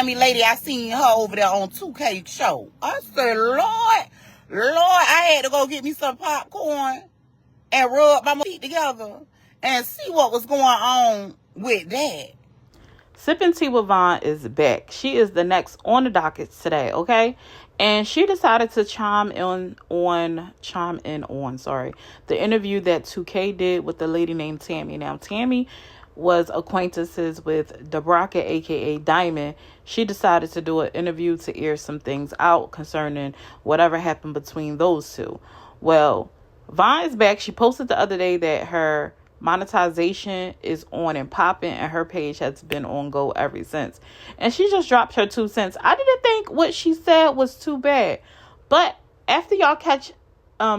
Tammy lady, I seen her over there on 2K show. I said, Lord, I had to go get me some popcorn and rub my feet together and see what was going on with that. Sipping Tea with Vaughn is back. She is the next on the docket today, okay? And she decided to chime in on the interview that 2K did with the lady named Tammy. Now, Tammy was acquaintances with Debraca, aka Diamond. She decided to do an interview to air some things out concerning whatever happened between those two. Well, Vaughn is back. She posted the other day that her monetization is on and popping, and her page has been on go ever since. And she just dropped her 2 cents. I didn't think what she said was too bad, but after y'all catch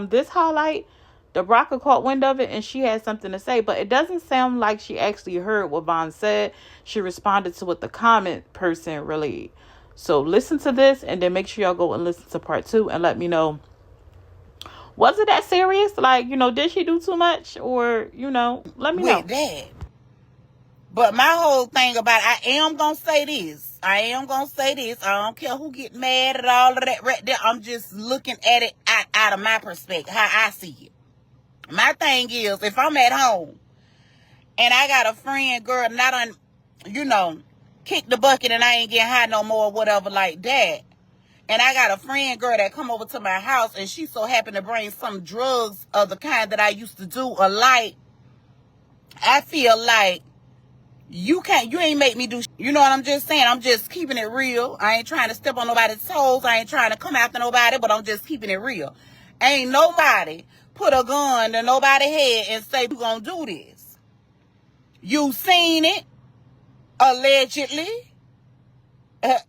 this highlight, Debraca caught wind of it and she had something to say, but it doesn't sound like she actually heard what Vaughn said. She responded to what the comment person relayed. So listen to this and then make sure y'all go and listen to part 2 and let me know, was it that serious? Like, did she do too much? Or, let me know. With that. But my whole thing about it, I am going to say this. I don't care who get mad at all of that right there. I'm just looking at it out of my perspective, how I see it. My thing is, if I'm at home and I got a friend, girl, and I done, kick the bucket and I ain't getting high no more or whatever like that, and I got a friend, girl, that come over to my house and she so happened to bring some drugs of the kind that I used to do a light, I feel like you ain't make me do, you know what I'm just saying? I'm just keeping it real. I ain't trying to step on nobody's toes. I ain't trying to come after nobody, but I'm just keeping it real. Ain't nobody put a gun to nobody's head and say, you gonna do this. You seen it, allegedly.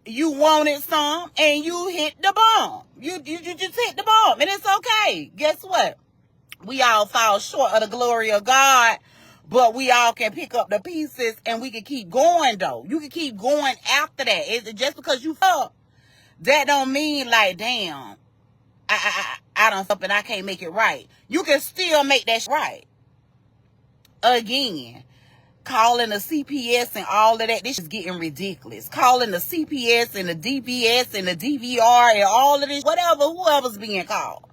You wanted some, and you hit the bomb. You just hit the bomb, and it's okay. Guess what? We all fall short of the glory of God, but we all can pick up the pieces, and we can keep going, though. You can keep going after that. It's just because you fuck, that don't mean like, damn, I done something, I can't make it right. You can still make that right. Again, calling the CPS and all of that, this is getting ridiculous. Calling the CPS and the DPS and the DVR and all of this, whoever's being called.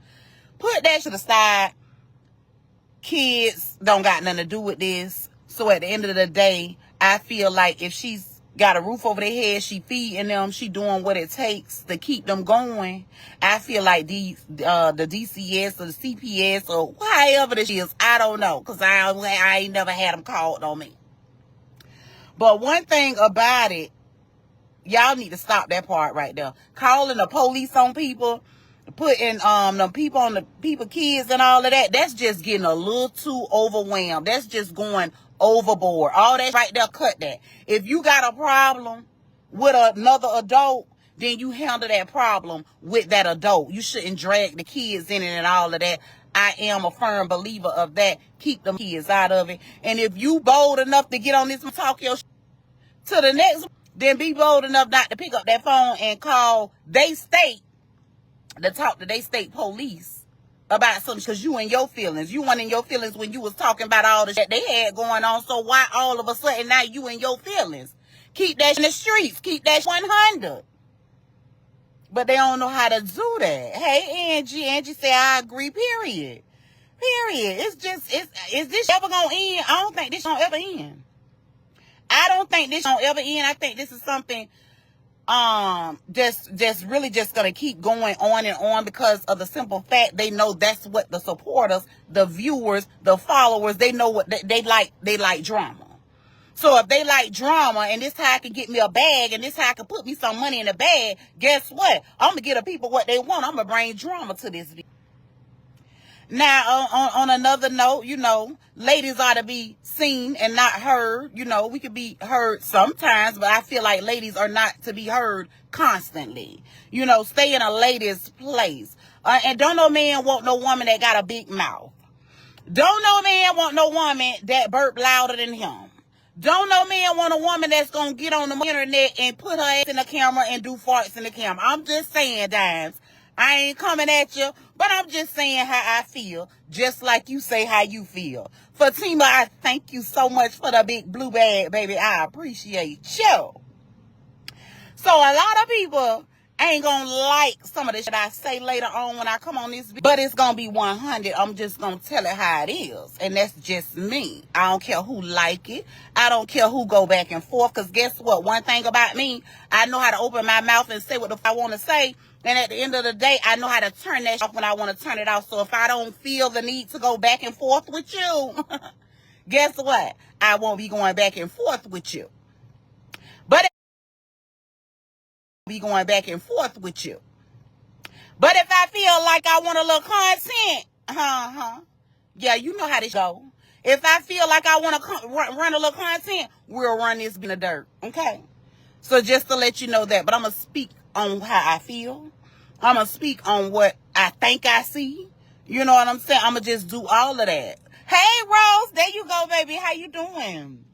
Put that to the side. Kids don't got nothing to do with this. So at the end of the day, I feel like if she's got a roof over their head, she feeding them, she doing what it takes to keep them going, I feel like the DCS or the CPS or however this is, I don't know, because I ain't never had them called on me. But one thing about it, y'all need to stop that part right there. Calling the police on people, putting the people on the people, kids and all of that, that's just getting a little too overwhelmed. That's just going overboard. All that right there, cut that. If you got a problem with another adult, then you handle that problem with that adult. You shouldn't drag the kids in it and all of that. I am a firm believer of that. Keep them kids out of it. And if you bold enough to get on this and talk your to the next, then be bold enough not to pick up that phone and call they state to talk to they state police about something, because you in your feelings. You weren't in your feelings when you was talking about all the shit they had going on. So why all of a sudden now you in your feelings? Keep that in the streets. Keep that 100. But they don't know how to do that. Hey, Angie said, I agree, period. It's just, is this ever going to end? I don't think this going to ever end. I think this is something just really just going to keep going on and on, because of the simple fact they know that's what the supporters, the viewers, the followers, they know what they like drama. So if they like drama and this how I can get me a bag and this how I can put me some money in the bag, guess what? I'm going to give the people what they want. I'm going to bring drama to this video. Now, on another note, ladies ought to be seen and not heard. We could be heard sometimes, but I feel like ladies are not to be heard constantly. Stay in a lady's place. And don't no man want no woman that got a big mouth. Don't no man want no woman that burp louder than him. Don't no man want a woman that's going to get on the internet and put her ass in the camera and do farts in the camera. I'm just saying, Dimes. I ain't coming at you, but I'm just saying how I feel, just like you say how you feel. Fatima, I thank you so much for the big blue bag, baby. I appreciate you. So a lot of people ain't gonna like some of the shit I say later on when I come on this video. But it's gonna be 100. I'm just gonna tell it how it is. And that's just me. I don't care who like it. I don't care who go back and forth. Because guess what? One thing about me, I know how to open my mouth and say what the fuck I want to say. And at the end of the day, I know how to turn that off when I want to turn it off. So if I don't feel the need to go back and forth with you, guess what? I won't be going back and forth with you. But be going back and forth with you. But if I feel like I want a little content, yeah, you know how this go. If I feel like I want to run a little content, we'll run this in the dirt, okay? So just to let you know that, but I'm going to speak on how I feel. I'm going to speak on what I think I see. You know what I'm saying? I'm going to just do all of that. Hey, Rose, there you go, baby. How you doing?